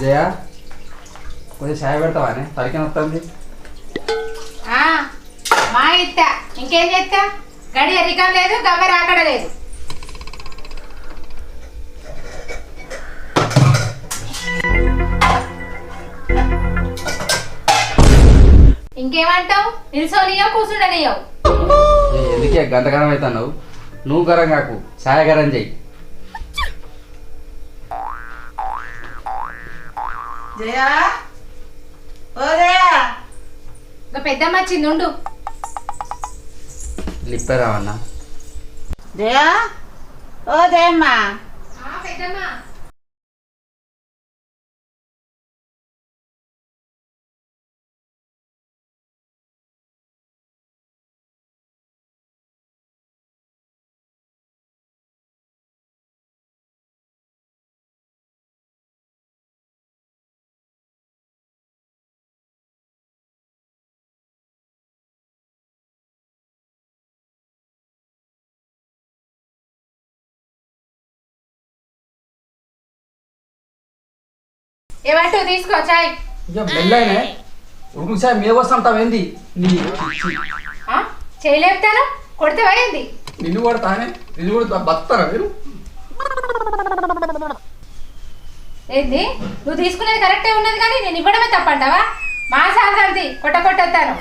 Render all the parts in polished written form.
జయ కొంచెం ఛాయ్ పెడతావానే తలకేం వస్తుంది. మా ఇత్త ఇంకేం చేస్తా గడి ఎరికం లేదు గవ్వర ఆకడ లేదు. ఇంకేమంటావు నిల్సోనియో కూర్చుండనియో. ఎందుకే గంట గరం అవుతున్నావు? నువ్వు గరం కాకు ఛాయ్ గరం చెయ్యి. జయా ఓ జయా పెద్దమ్మ వచ్చింది ఉండు. లిప్పారావన్నా. జయా ఓ జయమ్మ పెద్దమ్మ ఏమంటావు తీసుకో చాయ్. ఇక మెల్లైనే ఉడుకు ఛాయ్ మీద వస్తాంటావేంది? నీ చేయలేపుతాను కొడితే పోయింది. నిన్ను కొడతానే నిన్ను కూడా బతారా మీరు? ఏంది నువ్వు తీసుకునేది కరెక్టే ఉన్నది కానీ నేను ఇవ్వడమే తప్పంటావా? మా సాధంతి కొట్టొత్తాను.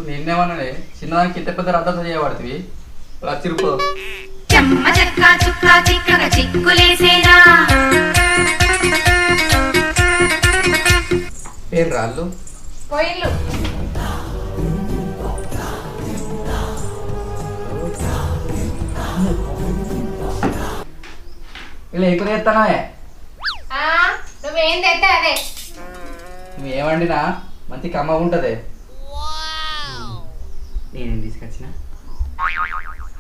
నిన్నేమన్నానే చిన్నదానికి ఇంత పెద్ద రద్దత చేయబడుతుంది. చిరుపు చెమ్మ చెక్క చుక్క చిక్కగా చిక్కులేసేనా పేరు రాళ్ళు పోయిల్లు. ఇలా ఎక్కువ చేస్తానా? నువ్వేం తెస్తే అదే. నువ్వేమండినా మంచి కమ్మ ఉంటది. నేనేం తీసుకొచ్చిన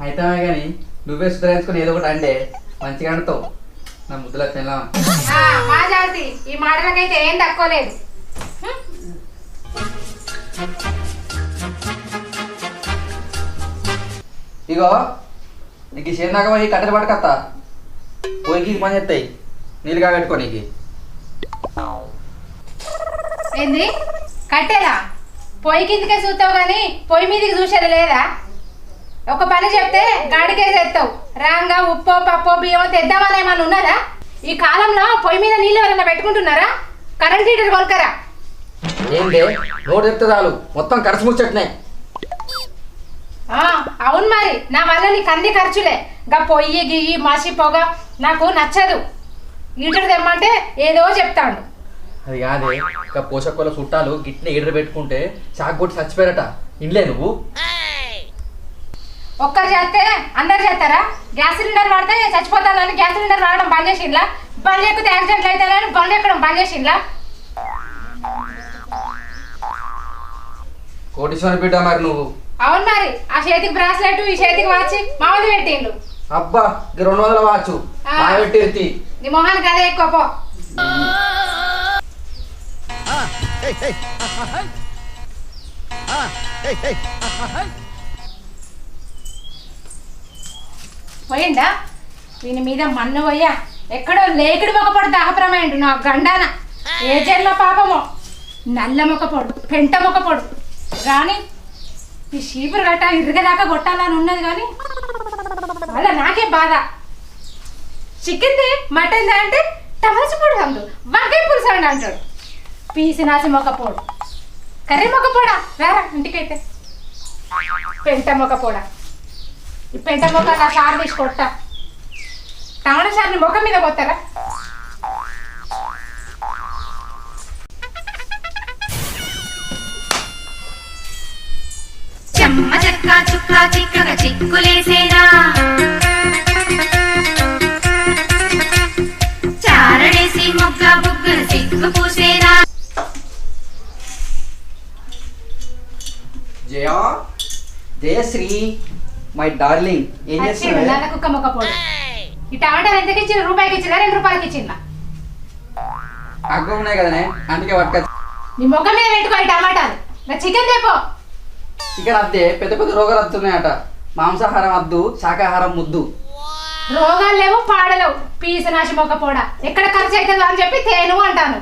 అయితే కానీ నువ్వే సుధరించుకొని ఏదో ఒకటి అంటే మంచిగా అంటావు. నా ముద్దుల పిల్ల మా జాతి ఈ మాటలకైతే ఏం తక్కువ లేదు. ఇగో నీకు చేరినాక పోయి కట్టెలు పట్టుకొస్తా. పోయికి పని చేస్తాయి నీళ్ళు కాబెట్టుకోనికి. ఏంది కట్టేలా పొయ్యి కిందకే చూస్తావు కానీ పొయ్యి మీదకి చూసేది లేదా? ఒక పని చెప్తే గాడికేసి ఎత్తావు. రాంగా ఉప్పో పప్పో బియ్యమో తెద్దామని ఏమన్నా ఉన్నదా? ఈ కాలంలో పొయ్యి మీద నీళ్ళు ఎవరైనా పెట్టుకుంటున్నారా? Current heater కొనుక్కరా. ఏంటి నోటు చెప్తే చాలు మొత్తం ఖర్చు ముచ్చట్నే. అవును మరి నా వల్ల నీకు అన్ని ఖర్చులే. గా పొయ్యి గియ్యి మసి పొగ నాకు నచ్చదు. హీటర్ తెమ్మంటే ఏదో చెప్తాడు. అది కాదే ఇక పోషకుల చుట్టాలు గిట్నే ఈడర్ పెట్టుకుంటే చాక్ కొట్టి చచ్చిపోయారట. ఇంట్లో నువ్వు ఒక్కరు చేస్తే అందరు చేస్తారా? గ్యాస్ సిలిండర్ వాడితే చచ్చిపోతానని గ్యాస్ సిలిండర్ వాడడం బంద్ చేసిండ్లా? బంద్ లేకపోతే యాక్సిడెంట్లు అవుతానని బంద్ ఎక్కడం బంద్ చేసిండ్లా? కోటీశ్వరి బిడ్డ మరి నువ్వు. అవును మరి ఆ చేతికి బ్రాస్లెట్ ఈ చేతికి వాచి మామూలు పెట్టిండ్లు. అబ్బా 200 వాచు పెట్టి నీ మొహానికి అదే ఎక్కువ పో. పోయిందా దీని మీద మన్ను పోయా ఎక్కడో లేకుడు మొక్కపోడు దాహప్రమేండు నా గండాన. ఏ జన్మ పాపమో నల్ల మొక్కపోడు పెంట మొక్కపోడు రాని ఈ షీపురు గట్ట ఇరుగదాకా కొట్టాలని ఉన్నది కానీ అలా నాకే బాధ. చికెన్ది మటన్ది అంటే టమరచిపోడు అందు వంకాయ పులుసు అండి అంటాడు. పీసి నాసి మొక్కపోడు కర్రీ మొక్కపోడా వేరా ఇంటికైతే పెంట మొక్కపోడా. ఈ పెంట మొక్క నా సారు తీసి కొట్టా. టమాటా సార్ని మొక్క మీద కొత్తారా? చెమ్మ చెక్క చుక్క చిక్కగా చిక్కులేసేనా చారడేసి మొగ్గ బుగ్గలు సిగ్గు పూసేనా. జయా జయశ్రీ మై డార్లింగ్ ఏం చేస్తున్నావు? నల్ల కుక్క మొక్క పోడు. ఈ టమాటాలు ఎంతకి ఇచ్చిన? రూపాయికి ఇచ్చిన 2 రూపాయలకి ఇచ్చిన. అగ్గ ఉన్నాయి కదనే అందుకే పట్టుకొచ్చి. నీ మొక్క మీద పెట్టుకో ఈ టమాటాలు. నా చికెన్ తెపో. చికెన్ అద్దే పెద్ద పెద్ద రోగాలు వస్తున్నాయట. మాంసాహారం వద్దు శాకాహారం ముద్దు. రోగాలు లేవు పాడలేవు పీసనాశి మొక్కపోడా ఎక్కడ ఖర్చు అవుతుందో అని చెప్పి తేను అంటాను.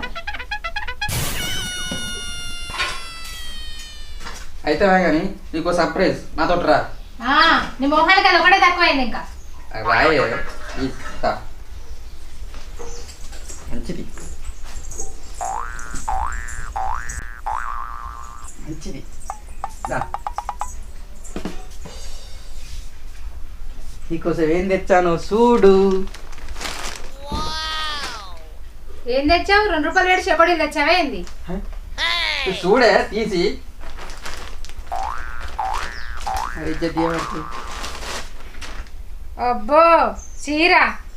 అయితే కానీ నీకు సర్ప్రైజ్ నాతో రా. నీ మొహానికి అది ఒకటే తక్కువైంది. ఇంకా రాయే ఇస్తా మంచిది మంచిది దా. నీకోసం ఏం తెచ్చాను చూడు. ఏం తెచ్చావు? 2 రూపాయలు వేడి చెకోడీలు తెచ్చావా ఏంది? చూడే తీసి అబ్బో చీర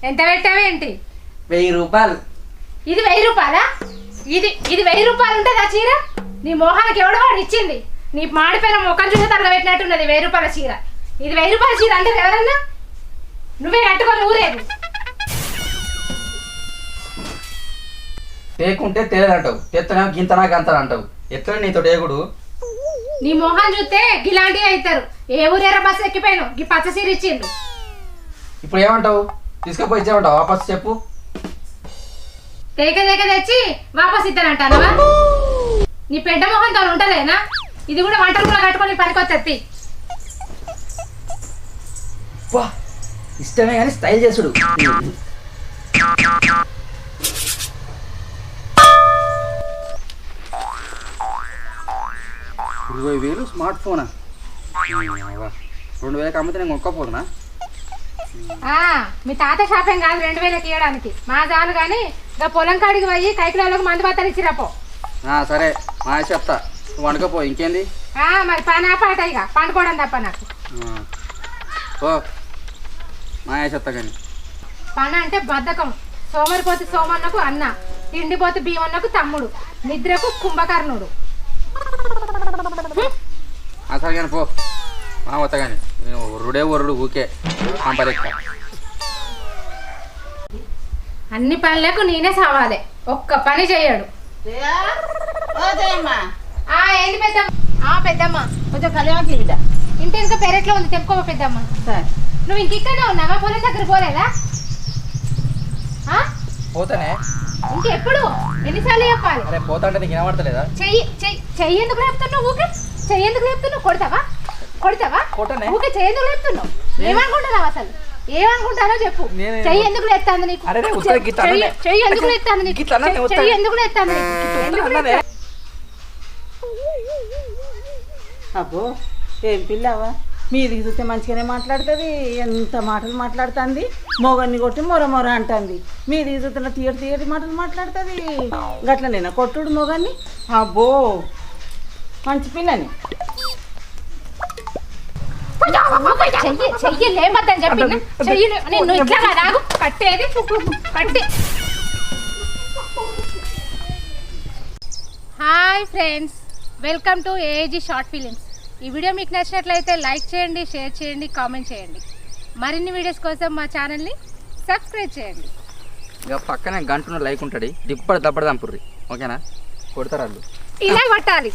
ఎంత పెట్టావేంటి? 1000 రూపాయలు. ఇది 1000 రూపాయలా? ఇది 1000 రూపాయలు ఉంటుంది ఆ చీర? నీ మొహానికి ఎవడో వాడు ఇచ్చింది. నీ మాడిపోయిన ముఖం చూసి తరగబెట్టినట్టున్నది 1000 రూపాయల చీర. ఇది 1000 రూపాయల చీర అంటే ఎవరన్నా? నువ్వే కట్టుకొని ఊరేగు. తేకుంటే తేలేదంటావు, తెత్తనా గింతనా గంతనా అంటావు. ఎట్లా నీతో ఏగుడు? నీ మొహం చూస్తే గిలాంటివి అవుతారు. ఏ ఊరేరా బస్సు ఎక్కిపోయాను ఈ పచ్చ చీర ఇచ్చిండు. ఇప్పుడు ఏమంటావు? తీసుకుపోయి ఇచ్చేమంటావు? వాపస్ చెప్పు. తేక తెచ్చి వాపస్ ఇస్తానంటానవా? నీ పెద్ద మొహంతో ఉంటలేనా? ఇది కూడా వంటలు కూడా కట్టుకొని పనికొచ్చి ఇష్టమే కానీ స్టైల్ చేసుడు. 20,000 స్మార్ట్ ఫోనా? 2,000 అమ్మితే నేను కొనుక్కోపోదునా? మీ తాత షాపింగ్ కాదు 2,000 ఇవ్వడానికి. మా చాలు కానీ ఇంకా పొలం కాడికి పోయి కైకులకు మందు బత్తలు ఇచ్చిరాపో. సరే మా చెప్తా, నువ్వు వండుకోపో. ఇంకేంది మరి పని పాట ఇక పండుకోవడం తప్ప నాకు. ఓ మా చెప్తా కానీ పని అంటే బద్ధకం. సోమరిపోతే సోమన్నకు అన్న, తిండిపోతే భీమన్నకు తమ్ముడు, నిద్రకు కుంభకర్ణుడు. సరే కానీ పో మా వస్తా కానీ. నేను ఒర్రుడే ఒర్రుడు ఊకే సంపదెక్క. అన్ని పనులకు నేనే సావాలి, ఒక్క పని చేయడు. జయా ఓ జయమ్మ. ఏంటి పెద్దమ్మ? పెద్దమ్మ కొంచెం కలియాకి బిడ్డ. ఇంటి ఇంకా పెరట్లో ఉంది, తెప్పుకోవా పెద్దమ్మ. సరే నువ్వు ఇంకెక్కడే ఉన్నావా? పొలం దగ్గర పోలేదా? పోతానే. ఇంకెప్పుడు? ఎన్నిసార్లు చెప్పాలి? అరే పోతా అంటే నీకు వినబడతలేదా? చెయ్యి ఎందుకు లేపుతున్నావు? ఊకే చెయ్యి ఎందుకు లేపుతున్నావు? కొడతావా? ఊకే చెయ్యి ఎందుకు లేపుతున్నావు? ఏమనుకుంటున్నావు అసలు? ఏమనుకుంటానో చెప్పు. చెయ్యి ఎందుకు లేస్తాను నీకు? చెయ్యి ఎందుకు లేస్తాను నీకు? చెయ్యి ఎందుకు లేస్తాను నీకు? అబ్బో ఏం పిల్లవా, మీదికి చూస్తే మంచిగానే మాట్లాడుతుంది. ఎంత మాటలు మాట్లాడుతుంది. మొగన్ని కొట్టి మొర అంటుంది. మీదికి చూస్తున్న తీయటి మాటలు మాట్లాడుతుంది. గట్లనేనా కొట్టుడు మొగన్ని? అబ్బో మంచి పిల్లని. చెయ్యి లేమద్దని చెప్పి నేను ఇట్లా రాగు కట్టేది కట్టి. Hi friends, welcome to AG short films. ఈ వీడియో మీకు నచ్చినట్లయితే లైక్ చేయండి, షేర్ చేయండి, కామెంట్ చేయండి. మరిన్ని వీడియోస్ కోసం మా ఛానల్ని సబ్స్క్రైబ్ చేయండి. ఇక పక్కనే గంటను లైక్ ఉంటుంది. దిప్పడు దప్పడు దంపుర్రి. ఓకేనా? కొడతారు వాళ్ళు. ఇలా కొట్టాలి.